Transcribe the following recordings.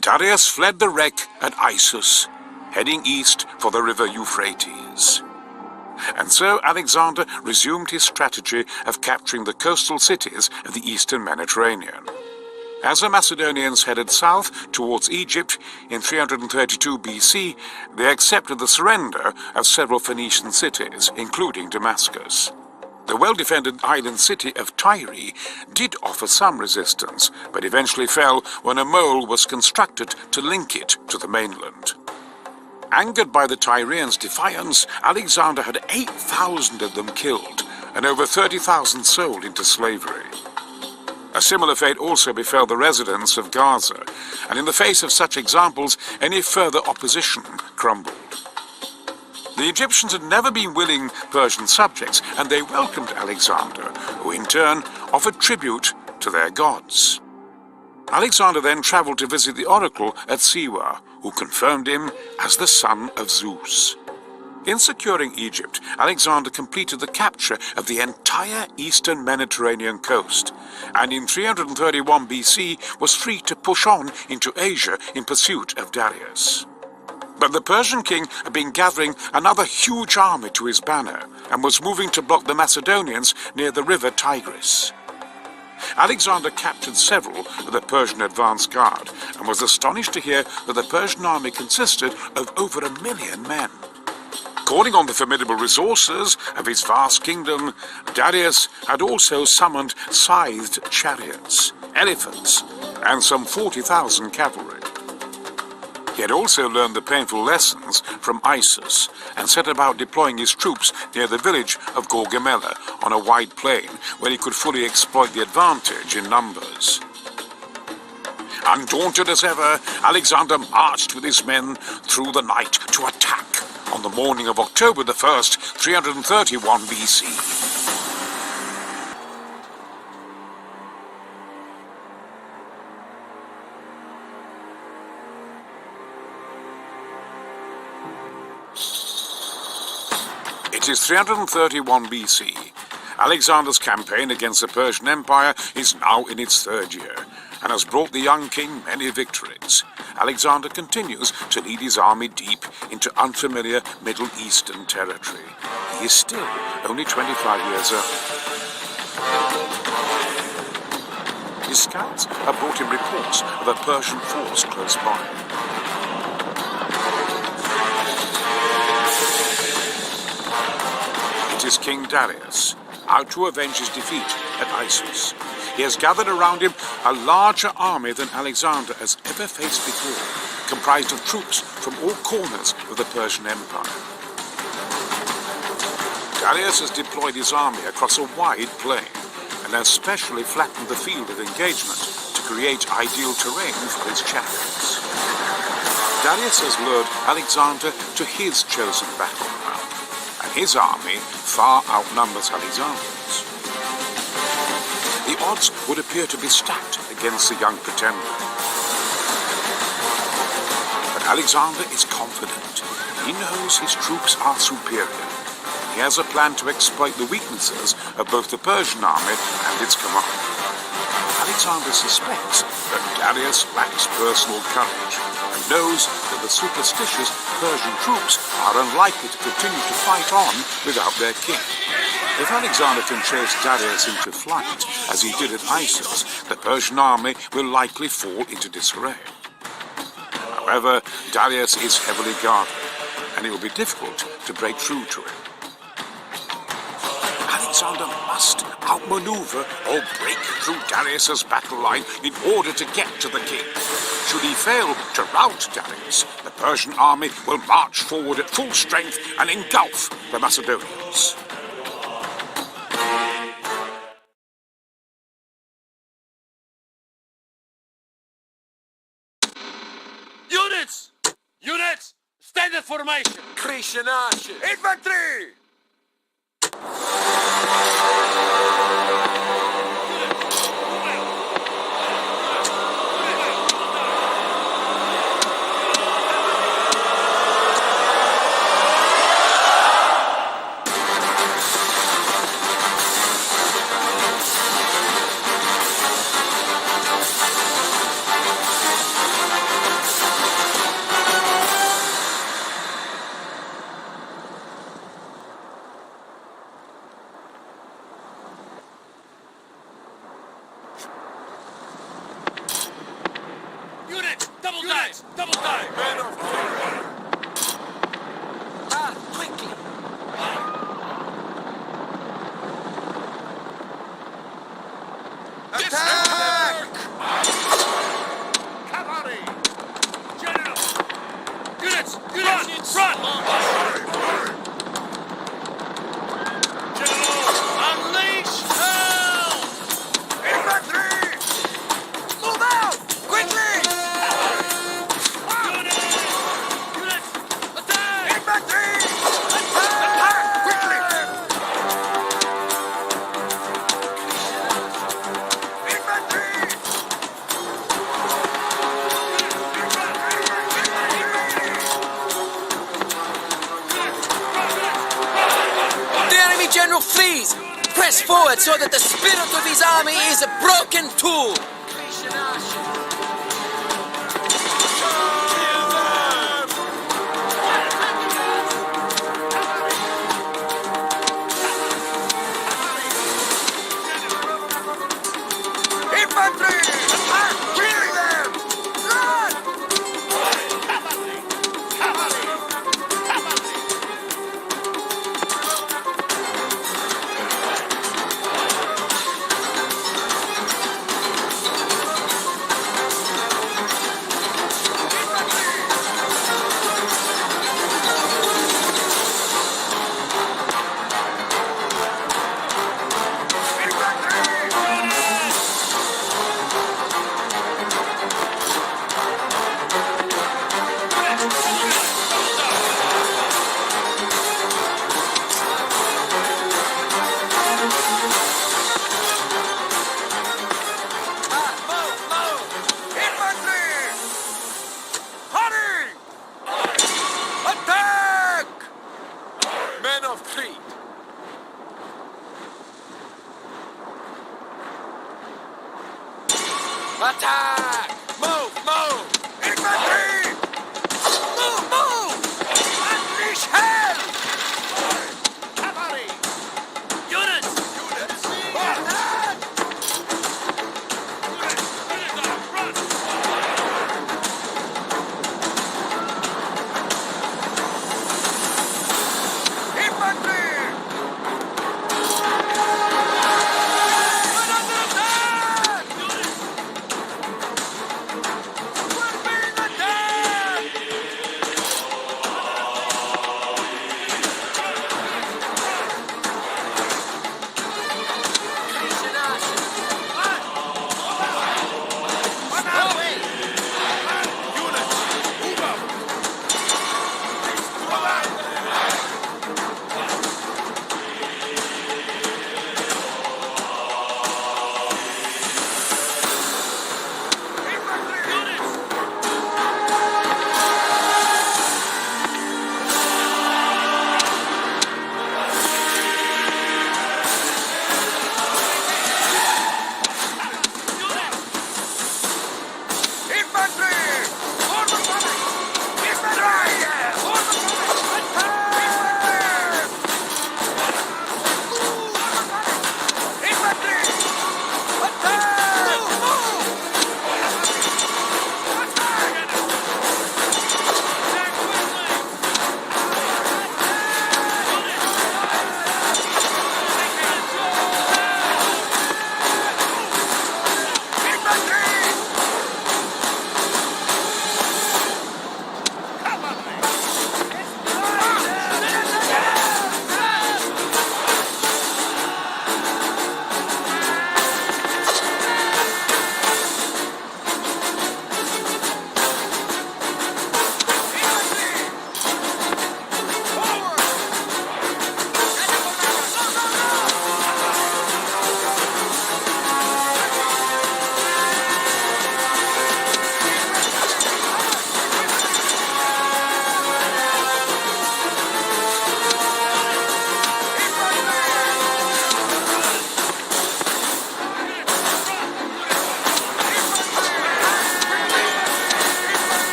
Darius fled the wreck at Issus, heading east for the river Euphrates. And so Alexander resumed his strategy of capturing the coastal cities of the eastern Mediterranean. As the Macedonians headed south towards Egypt in 332 BC, they accepted the surrender of several Phoenician cities, including Damascus. The well-defended island city of Tyre did offer some resistance, but eventually fell when a mole was constructed to link it to the mainland. Angered by the Tyrians' defiance, Alexander had 8,000 of them killed and over 30,000 sold into slavery. A similar fate also befell the residents of Gaza, and in the face of such examples, any further opposition crumbled. The Egyptians had never been willing Persian subjects, and they welcomed Alexander, who in turn offered tribute to their gods. Alexander then traveled to visit the oracle at Siwa, who confirmed him as the son of Zeus. In securing Egypt, Alexander completed the capture of the entire eastern Mediterranean coast, and in 331 BC was free to push on into Asia in pursuit of Darius. But the Persian king had been gathering another huge army to his banner, and was moving to block the Macedonians near the river Tigris. Alexander captured several of the Persian advance guard, and was astonished to hear that the Persian army consisted of over 1 million men. Calling on the formidable resources of his vast kingdom, Darius had also summoned scythed chariots, elephants, and some 40,000 cavalry. He had also learned the painful lessons from Issus, and set about deploying his troops near the village of Gaugamela on a wide plain, where he could fully exploit the advantage in numbers. Undaunted as ever, Alexander marched with his men through the night to attack on the morning of October the 1st, 331 BC. It is 331 BC. Alexander's campaign against the Persian Empire is now in its 3rd year, and has brought the young king many victories. Alexander continues to lead his army deep into unfamiliar Middle Eastern territory. He is still only 25 years old. His scouts have brought him reports of a Persian force close by. It is King Darius, out to avenge his defeat at Issus. He has gathered around him a larger army than Alexander has ever faced before, comprised of troops from all corners of the Persian Empire. Darius has deployed his army across a wide plain, and has specially flattened the field of engagement to create ideal terrain for his chariots. Darius has lured Alexander to his chosen battleground, and his army far outnumbers Alexander's. The odds would appear to be stacked against the young pretender. But Alexander is confident. He knows his troops are superior. He has a plan to exploit the weaknesses of both the Persian army and its commander. Alexander suspects that Darius lacks personal courage, and knows that the superstitious Persian troops are unlikely to continue to fight on without their king. If Alexander can chase Darius into flight, as he did at Issus, the Persian army will likely fall into disarray. However, Darius is heavily guarded, and it will be difficult to break through to him. Alexander must outmaneuver or break through Darius's battle line in order to get to the king. Should he fail to rout Darius, the Persian army will march forward at full strength and engulf the Macedonians. Units! Stand at formation! Krishnashi! Infantry! Unit, double dive! Double dive! Men of Quickly! attack! Cavalry! General! Units! Units! Run! General! Unleash hell! Infantry! Move out! Quickly! Units! Attack! Infantry! Attack! Quickly! Infantry! The enemy general flees! Press forward so that the spirit of his army is a broken tool! Infantry! Attack! Kill them! Run! Infantry! Hurry! Attack! Men of Crete! Attack! Move! Move! Infantry! Move! Move! Unleash hell! Cavalry! Units! Units! Run! Attack! Infantry! We're under attack!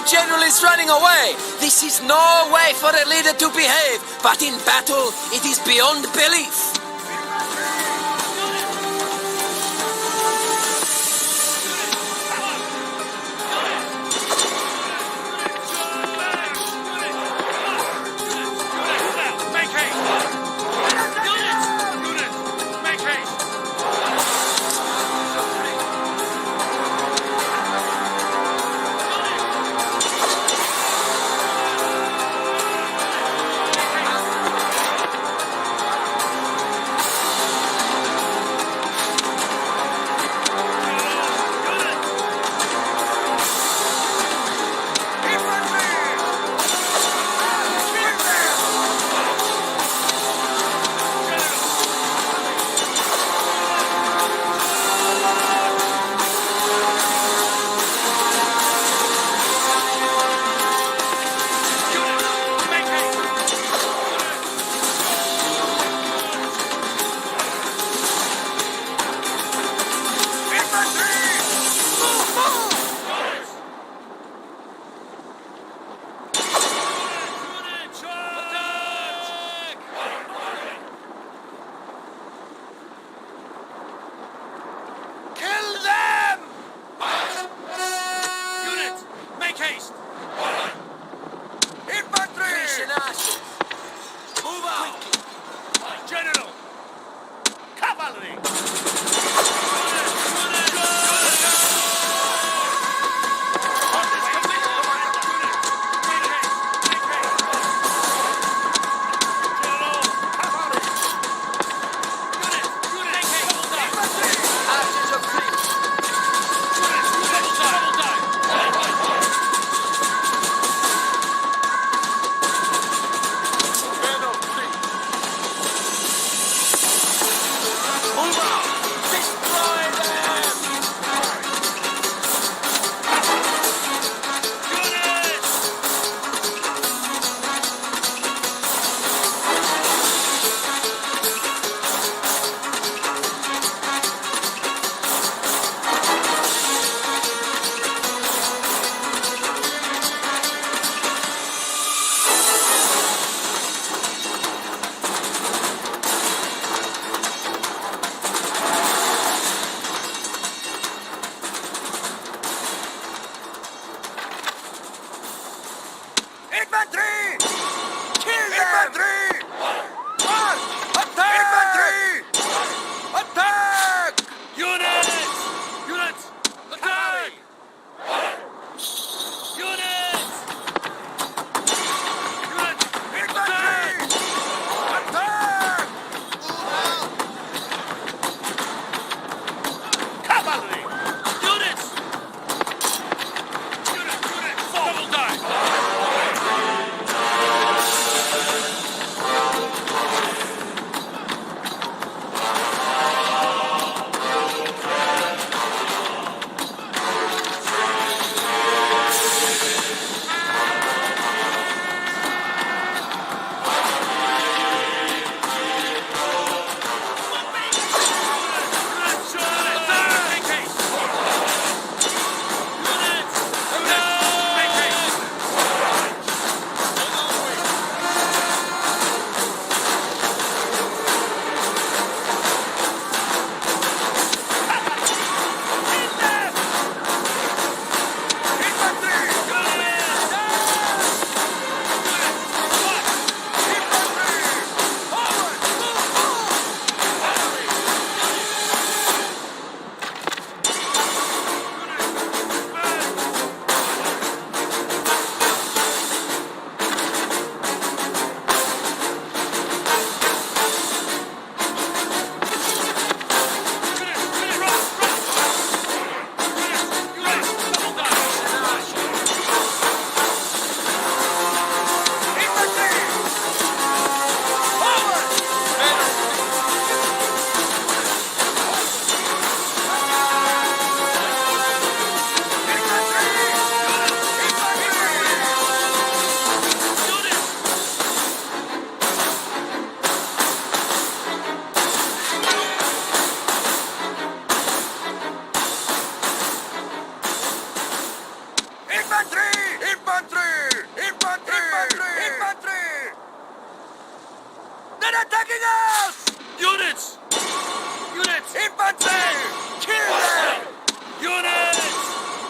general is running away. This is no way for a leader to behave, but in battle, it is beyond belief. Make haste! Units! Make haste! Infantry! Kill them! Units!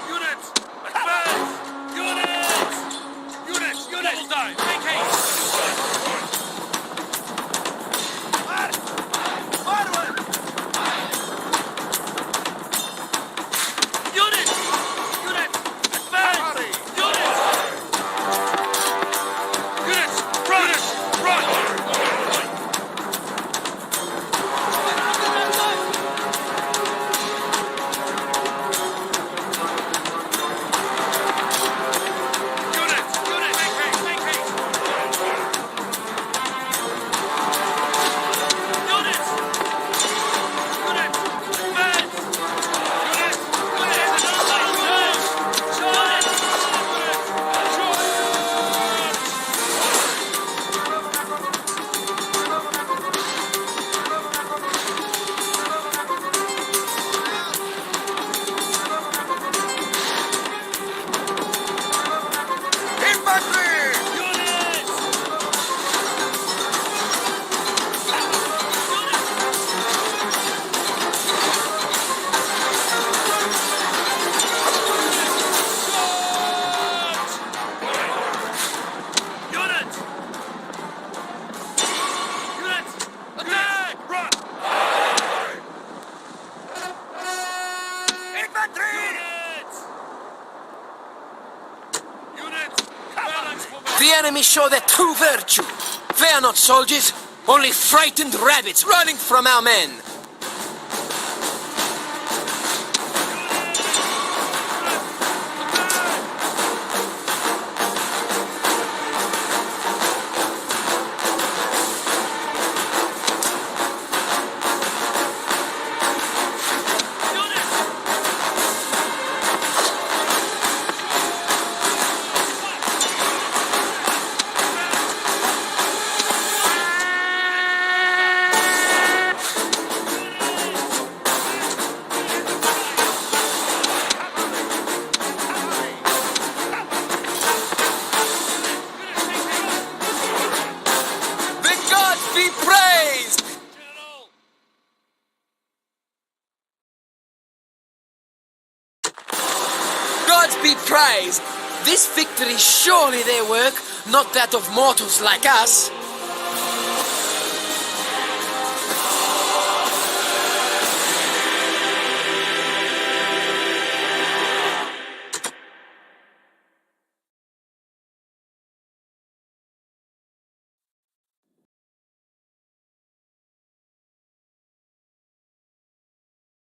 Units! Advance! Units! Units! Units! Double time! Make haste! Forward! Units! Units! Advance! Units! Units! Run! Run! Units! Units! Make haste! Make haste! Units! Units! Advance! Units! Units! Infantry! Units! Units! Attack! Run! Infantry! Units! Units! Balance for The enemy show their true virtue. They are not soldiers, only frightened rabbits running from our men. The gods be praised! Gods be praised! This victory is surely their work, not that of mortals like us.